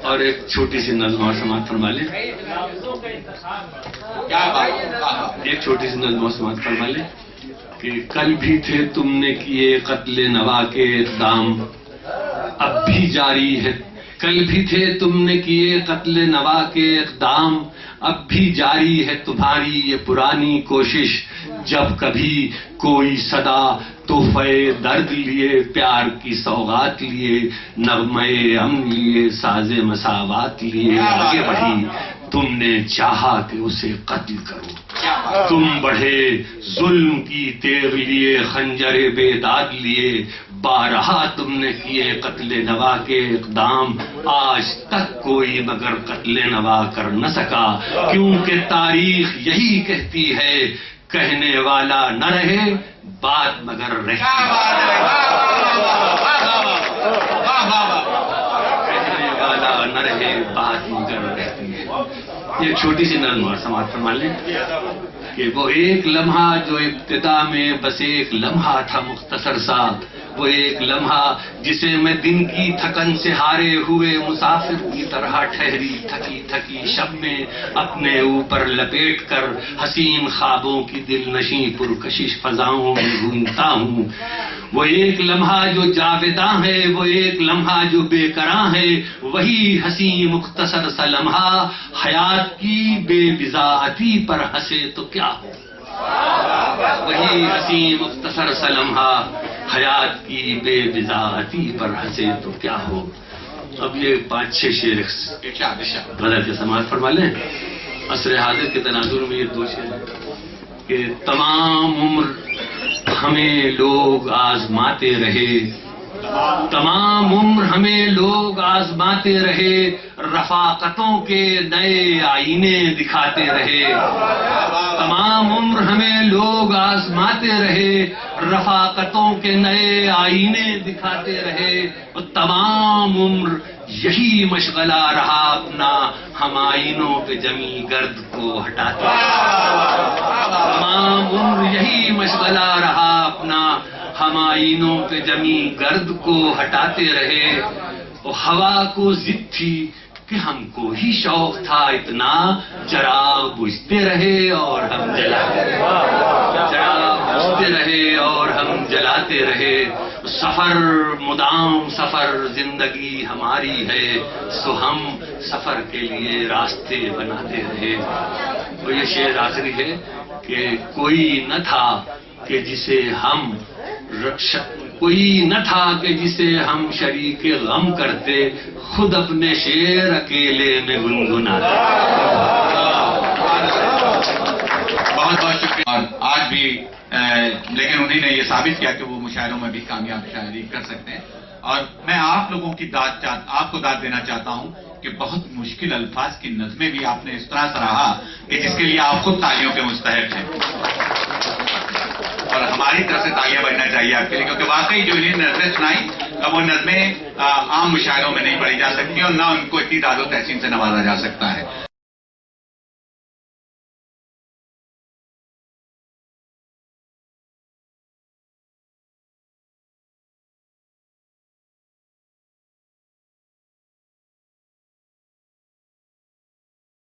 اور ایک چھوٹی سی نظم اور سماعت فرما لیں. ایک چھوٹی سی نظم اور سماعت فرما لیں کہ کل بھی تھے تم نے کیے قتل نوا کے اقدام اب بھی جاری ہے. کل بھی تھے تم نے کیے قتل نوا کے اقدام اب بھی جاری ہے تمہاری یہ پرانی کوشش. جب کبھی کوئی صدا تحفے درد لیے پیار کی سوغات لیے نغمے امن لیے ساز مساوات لیے آگے بڑھی تم نے چاہا کہ اسے قتل کرو. تم بڑھے ظلم کی تیغ لیے خنجر بیداد لیے بارہا تم نے کیے قتل نوا کے اقدام. آج تک کوئی مگر قتل نوا کر نہ سکا کیونکہ تاریخ یہی کہتی ہے کہنے والا نہ رہے بات مگر رہتی ہے. کہنے والا نہ رہے بات مگر رہتی ہے. یہ چھوٹی سی نظم اور سماعت فرما لیں کہ وہ ایک لمحہ جو ابتدا میں بس ایک لمحہ تھا مختصر سا. وہ ایک لمحہ جسے میں دن کی تھکن سے ہارے ہوئے مسافر کی طرح ٹھہری تھکی تھکی شب میں اپنے اوپر لپیٹ کر حسین خوابوں کی دل نشیں پرکشش فضاؤں میں گھومتا ہوں. وہ ایک لمحہ جو جاوداں ہے وہ ایک لمحہ جو بے کراں ہے وہی حسین مختصر سا لمحہ حیات کی بے بضاعتی پر ہنسے تو کیا ہو. وہی حسین مختصر سا لمحہ حیات کی بے بضاعتی پر ہنسے تو کیا ہو. اب یہ 5-6 شعر غزل کے سماعت فرما لیں. عصر حاضر کے تناظر میں یہ 2 شعر کہ تمام عمر ہمیں لوگ آزماتے رہے. تمام عمر ہمیں لوگ آزماتے رہے رفاقتوں کے نئے آئینے دکھاتے رہے. تمام عمر ہمیں لوگ آزماتے رہے رفاقتوں کے نئے آئینے دکھاتے رہے. اور تمام عمر یہی مشغلہ رہا اپنا ہم آئینوں پہ جمی گرد کو ہٹاتے رہے. تمام عمر یہی مشغلہ رہا اپنا ہم آئینوں پہ جمی گرد کو ہٹاتے رہے. اور ہوا کو ضد تھی کہ ہم کو ہی شوق تھا اتنا چراغ بجھتے رہے اور ہم جلاتے رہے. چراغ بجھتے رہے اور ہم جلاتے رہے. سفر مدام سفر زندگی ہماری ہے سو ہم سفر کے لیے راستے بناتے رہے. اور یہ شعر آخری ہے کہ کوئی نہ تھا کہ جسے ہم شریک غم کرتے خود اپنے شعر اکیلے میں گنگناتے. بہت بہت شکریہ. اور آج بھی لیکن انہیں نے یہ ثابت کیا کہ وہ مشاعروں میں بھی کامیاب شاعری کر سکتے ہیں. اور میں آپ لوگوں کی آپ کو داد دینا چاہتا ہوں کہ بہت مشکل الفاظ کی نظمیں بھی آپ نے اس طرح سراہا کہ جس کے لیے آپ خود تالیوں کے مستحق ہیں. اور ہماری طرف سے تالیاں بجنا چاہیے آپ کے لیے کیونکہ واقعی جو انہیں نظمیں سنائی وہ نظمیں عام مشاعروں میں نہیں پڑھی جا سکتی اور نہ ان کو اتنی داد و تحسین سے نوازا جا سکتا ہے.